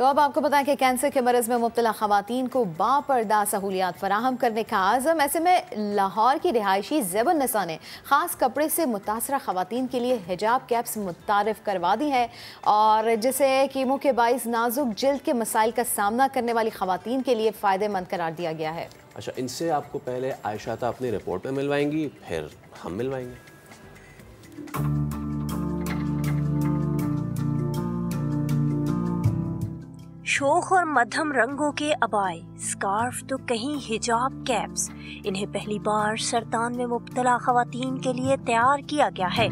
तो अब आपको पता है कि कैंसर के मरज़ में मुब्तला ख़वातीन को बापर्दा सहूलियात फराहम करने का आज़म। ऐसे में लाहौर की रिहायशी ज़ेबुन्निसा ने ख़ास कपड़े से मुतासरा ख़वातीन के लिए हिजाब कैप्स मुतारिफ़ करवा दी है, और जिसे कीमों के बाइस नाजुक जिल्द के मसाइल का सामना करने वाली ख़वातीन के लिए फ़ायदेमंद करार दिया गया है। अच्छा, इनसे आपको पहले आयशा अपनी रिपोर्ट में मिलवाएंगी, फिर हम मिलवाएंगे। शोख और मध्यम रंगों के अबाए, स्कार्फ तो कहीं हिजाब कैप्स, इन्हें पहली बार सरतान में मुब्तला ख़वातीन के लिए तैयार किया गया है।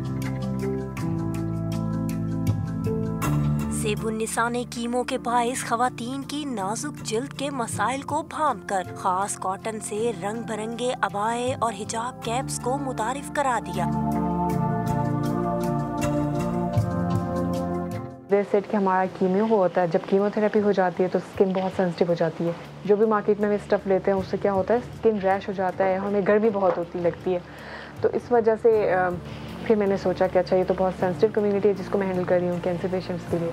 ज़ेबुन्निसा ने कीमों के बाइस ख़वातीन की नाजुक जिल्द के मसाइल को भांप कर खास कॉटन से रंग बिरंगे अबाए और हिजाब कैप्स को मुतारिफ करा दिया। दे सेट कि हमारा कीमो होता है, जब कीमोथेरेपी हो जाती है तो स्किन बहुत सेंसिटिव हो जाती है। जो भी मार्केट में हम स्टफ़ लेते हैं उससे क्या होता है, स्किन रैश हो जाता है, हमें गर्मी बहुत होती लगती है। तो इस वजह से फिर मैंने सोचा कि अच्छा, ये तो बहुत सेंसिटिव कम्युनिटी है जिसको मैं हैंडल कर रही हूँ कैंसर पेशेंट्स के लिए।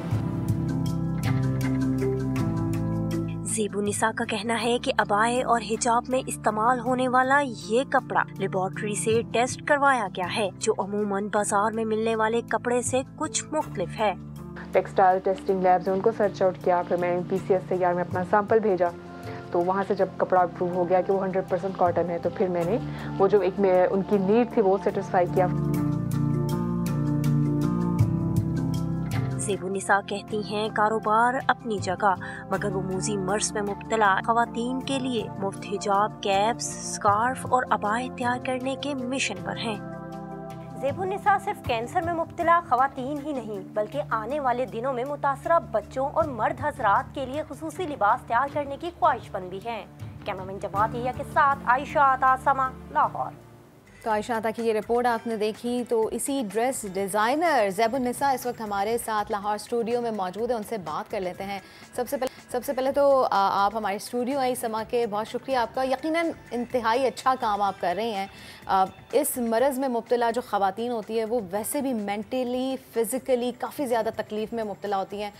ज़ेबुन्निसा का कहना है कि अबाए और हिजाब में इस्तेमाल होने वाला ये कपड़ा लेबॉर्ट्री से टेस्ट करवाया गया है, जो अमूमन बाजार में मिलने वाले कपड़े से कुछ मुख्तलिफ है। टेक्सटाइल टेस्टिंग लैब्स हैं, उनको सर्च आउट किया, फिर मैंने PCS तैयार में अपना सैंपल भेजा। तो वहाँ से जब कपड़ा अप्रूव हो गया कि वो 100% कॉटन है, तो फिर मैंने वो जो एक उनकी नीड थी वो सेटिस्फाई किया। ज़ेबुन्निसा कहती हैं कारोबार अपनी जगह, मगर वो मूजी मर्ज में मुब्तला ख़वातीन के लिए मुफ्त हिजाब कैप्स, स्कार्फ और अबाए तैयार करने के मिशन पर हैं। ज़ेबुन्निसा सिर्फ कैंसर में मुब्तला ख़वातीन ही नहीं, बल्कि आने वाले दिनों में मुतासरा बच्चों और मर्द हजरात के लिए खुसूसी लिबास तैयार करने की ख्वाहिशमंद भी हैं। कैमरामैन जवाद हिया के साथ आयशा अता, समा, लाहौर। तो आयशा अता की ये रिपोर्ट आपने देखी। तो इसी ड्रेस डिज़ाइनर ज़ेबुन्निसा इस वक्त हमारे साथ लाहौर स्टूडियो में मौजूद है, उनसे बात कर लेते हैं। सबसे पहले तो आप हमारे स्टूडियो आई समा के, बहुत शुक्रिया आपका। यकीनन इंतहाई अच्छा काम आप कर रही हैं। इस मरज़ में मुब्तला जो ख़वातीन होती है वो वैसे भी मेंटली फ़िज़िकली काफ़ी ज़्यादा तकलीफ़ में मुब्तला होती हैं।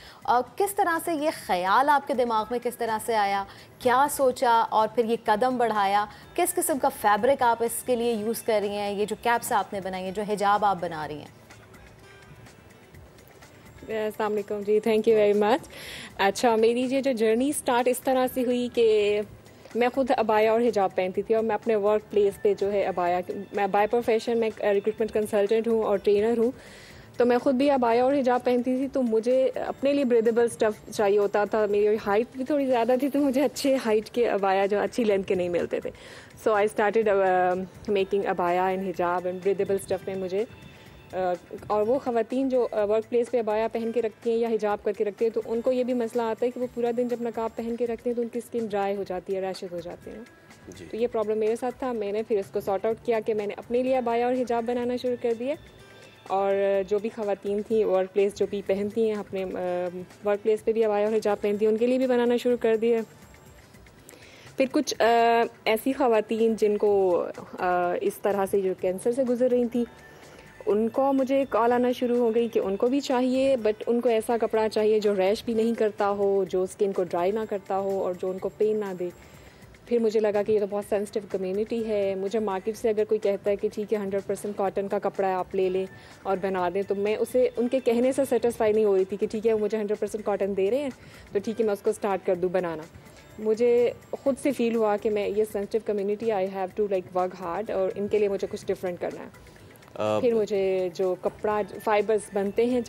किस तरह से ये ख़याल आपके दिमाग में किस तरह से आया, क्या सोचा और फिर ये कदम बढ़ाया? किस किस्म का फैब्रिक आप इसके लिए यूज़ कर रही हैं? ये जो कैप्स आपने बनाई हैं, जो हिजाब आप बना रही हैं? अस्सलाम वालेकुम जी, थैंक यू वेरी मच। अच्छा, मेरी ये जो जर्नी स्टार्ट इस तरह से हुई कि मैं खुद अबाया और हिजाब पहनती थी, और मैं अपने वर्क प्लेस पे जो है अबाया, मैं बाय प्रोफेशन में रिक्रूटमेंट कंसल्टेंट हूँ और ट्रेनर हूँ, तो मैं खुद भी अबाया और हिजाब पहनती थी। तो मुझे अपने लिए ब्रीदेबल स्टफ़ चाहिए होता था। मेरी हाइट भी थोड़ी ज़्यादा थी, तो मुझे अच्छे हाइट के अबाया जो अच्छी लेंथ के नहीं मिलते थे। So I started making abaya and hijab and breathable stuff में मुझे और वो ख़वातीन जो वर्क प्लेस पे अबाया पहन के रखती हैं या हिजाब करके रखती हैं, तो उनको ये भी मसला आता है कि वो पूरा दिन जब नकाब पहन के रखते हैं तो उनकी स्किन ड्राई हो जाती है, रैशेस हो जाते हैं। तो ये प्रॉब्लम मेरे साथ था। मैंने फिर इसको सॉर्ट आउट किया कि मैंने अपने लिए अबाया और हिजाब बनाना शुरू कर दिए, और जो भी ख़वातीन थी वर्क प्लेस जो भी पहनती हैं, अपने वर्क प्लेस पे भी अबाया और हिजाब पहनती हैं, उनके लिए भी बनाना शुरू कर दिए। फिर कुछ ऐसी ख़वातीन जिनको इस तरह से जो कैंसर से गुजर रही थी, उनको मुझे कॉल आना शुरू हो गई कि उनको भी चाहिए, बट उनको ऐसा कपड़ा चाहिए जो रैश भी नहीं करता हो, जो स्किन को ड्राई ना करता हो और जो उनको पेन ना दे। फिर मुझे लगा कि ये तो बहुत सेंसिटिव कम्युनिटी है। मुझे मार्केट से अगर कोई कहता है कि ठीक है 100% कॉटन का कपड़ा है, आप ले लें और बना दें, तो मैं उसे उनके कहने से सेटिस्फाई नहीं हो रही थी कि ठीक है वो मुझे 100% कॉटन दे रहे हैं तो ठीक है मैं उसको स्टार्ट कर दूँ बनाना। मुझे ख़ुद से फ़ील हुआ कि मैं ये sensitive community, I have to like work hard, और इनके लिए मुझे कुछ डिफरेंट करना है। फिर मुझे जो कपड़ा फाइबर्स बनते हैं,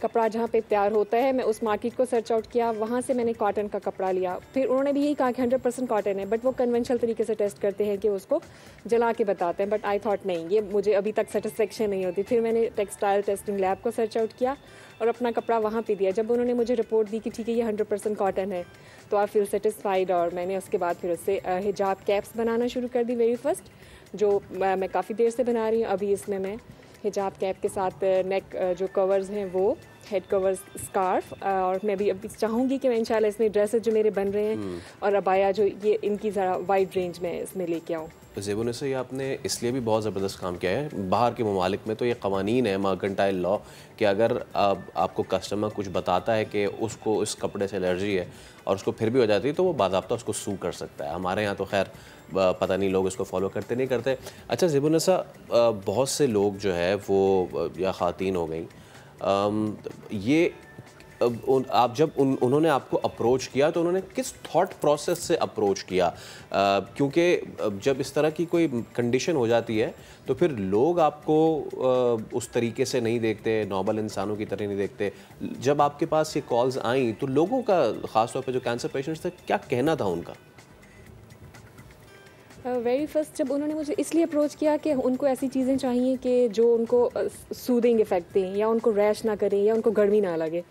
कपड़ा जहाँ पे तैयार होता है, मैं उस मार्केट को सर्च आउट किया, वहाँ से मैंने कॉटन का कपड़ा लिया। फिर उन्होंने भी यही कहा कि 100% कॉटन है, बट वो कन्वेंशनल तरीके से टेस्ट करते हैं कि उसको जला के बताते हैं, बट आई थॉट नहीं, ये मुझे अभी तक सेटिस्फेक्शन नहीं होती। फिर मैंने टेक्सटाइल टेस्टिंग लैब को सर्च आउट किया और अपना कपड़ा वहाँ पे दिया। जब उन्होंने मुझे रिपोर्ट दी कि ठीक है ये 100% कॉटन है, तो आई फील सेटिस्फाइड, और मैंने उसके बाद फिर उससे हिजाब कैप्स बनाना शुरू कर दी वेरी फर्स्ट, जो मैं काफ़ी देर से बना रही हूँ। अभी इसमें मैं हिजाब कैप के साथ नेक जो कवर्स हैं वो, हेड कवर्स, स्कार्फ, और मैं भी अभी चाहूँगी कि मैं इंशाल्लाह इसमें ड्रेसेस जो मेरे बन रहे हैं और अबाया जो ये इनकी ज़रा वाइड रेंज में इसमें लेके आऊँ। ज़ेबुन से ये आपने इसलिए भी बहुत ज़बरदस्त काम किया है। बाहर के ममालिक में तो ये कवानीन है, मर्केंटाइल लॉ, कि अगर आपको कस्टमर कुछ बताता है कि उसको इस कपड़े से एलर्जी है और उसको फिर भी हो जाती है, तो वो बाज़ाब्ता उसको सू कर सकता है। हमारे यहाँ तो खैर पता नहीं लोग इसको फॉलो करते नहीं करते। अच्छा ज़ेबुन, बहुत से लोग जो है वो या ख़ातीन हो गई, ये आप जब उन्होंने आपको अप्रोच किया तो उन्होंने किस थॉट प्रोसेस से अप्रोच किया? क्योंकि जब इस तरह की कोई कंडीशन हो जाती है तो फिर लोग आपको उस तरीके से नहीं देखते, नॉर्मल इंसानों की तरह नहीं देखते। जब आपके पास ये कॉल्स आई तो लोगों का, ख़ास तौर पे जो कैंसर पेशेंट्स थे, क्या कहना था उनका? वेरी फर्स्ट जब उन्होंने मुझे इसलिए अप्रोच किया कि उनको ऐसी चीज़ें चाहिए कि जो उनको सूदिंग इफ़ेक्ट दें, या उनको रैश ना करें, या उनको गर्मी ना लगे।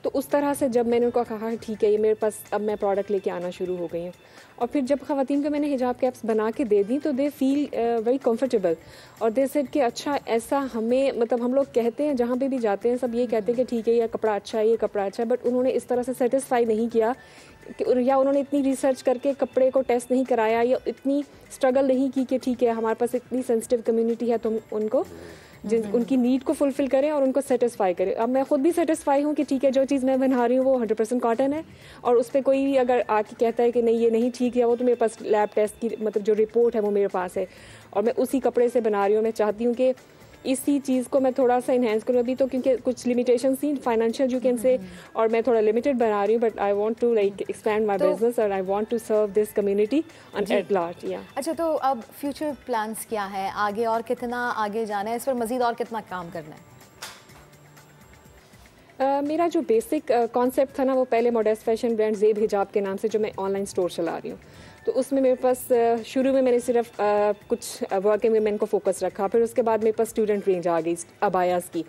तो उस तरह से जब मैंने उनको कहा ठीक है ये मेरे पास, अब मैं प्रोडक्ट लेके आना शुरू हो गई हूँ। और फिर जब ख़वातीन को मैंने हिजाब कैप्स बना के दे दी तो दे फील वेरी कंफर्टेबल, और दे सेड कि अच्छा ऐसा हमें, मतलब हम लोग कहते हैं जहाँ पे भी जाते हैं सब ये कहते हैं कि ठीक है ये कपड़ा अच्छा है, ये कपड़ा अच्छा है, बट उन्होंने इस तरह से सेटिस्फाई नहीं किया या उन्होंने इतनी रिसर्च करके कपड़े को टेस्ट नहीं कराया, या इतनी स्ट्रगल नहीं की कि ठीक है हमारे पास इतनी सेंसिटिव कम्युनिटी है तो उनको उनकी नीड को फुलफिल करें और उनको सेटिस्फाई करें। अब मैं खुद भी सेटिस्फाई हूँ कि ठीक है जो चीज़ मैं बना रही हूँ वो 100% कॉटन है, और उस पर कोई भी अगर आके कहता है कि नहीं ये नहीं ठीक है, वो तो मेरे पास लैब टेस्ट की मतलब जो रिपोर्ट है वो मेरे पास है, और मैं उसी कपड़े से बना रही हूँ। मैं चाहती हूँ कि इसी चीज़ को मैं थोड़ा सा इन्हेंस करूँ अभी तो, क्योंकि कुछ लिमिटेशन थी फाइनेंशियल यू कैन से, और मैं थोड़ा लिमिटेड बना रही हूँ, but I want to like expand my business और I want to serve this community at large. या अच्छा, तो अब फ्यूचर प्लान्स क्या है आगे, और कितना आगे जाना है, इस पर मज़ीद और कितना काम करना है? मेरा जो बेसिक कॉन्सेप्ट था ना, वो पहले मॉडेस्ट फैशन ब्रांड ज़ेब हिजाब के नाम से जो मैं ऑनलाइन स्टोर चला रही हूँ, तो उसमें मेरे पास शुरू में मैंने सिर्फ कुछ वर्किंग वुमेन को फोकस रखा, फिर उसके बाद मेरे पास स्टूडेंट रेंज आ गई अबायास की,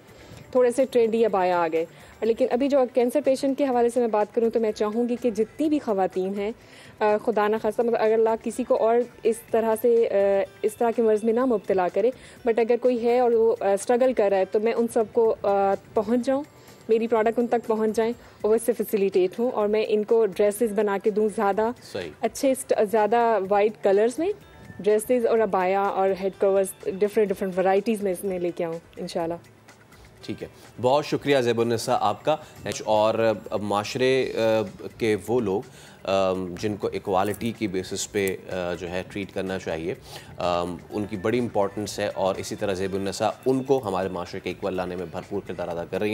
थोड़े से ट्रेंडी अबाया आ गए। लेकिन अभी जो कैंसर पेशेंट के हवाले से मैं बात करूँ तो मैं चाहूँगी कि जितनी भी ख़वातीन हैं, खुदा न खास्ता मतलब अगर अल्लाह किसी को और इस तरह के मर्ज़ में ना मुब्तला करे, बट अगर कोई है और वो स्ट्रगल कर रहा है तो मैं उन सबको पहुँच जाऊँ, मेरी प्रोडक्ट उन तक पहुंच जाएं और वैसे फैसिलिटेट हूँ, और मैं इनको ड्रेसेस बना के दूँ ज़्यादा अच्छे, ज़्यादा वाइट कलर्स में ड्रेसेस और अबाया और हेड कवर्स डिफरेंट वैराइटीज़ में इसमें लेके आऊँ इंशाल्लाह। ठीक है, बहुत शुक्रिया ज़ेबुन्निसा आपका। और माशरे के वो लोग जिनको इक्वालिटी की बेसिस पे जो है ट्रीट करना चाहिए, उनकी बड़ी इंपॉर्टेंस है, और इसी तरह ज़ेबुन्निसा उनको हमारे माशरे के इक्वल लाने में भरपूर किरदार अदा कर रही हैं।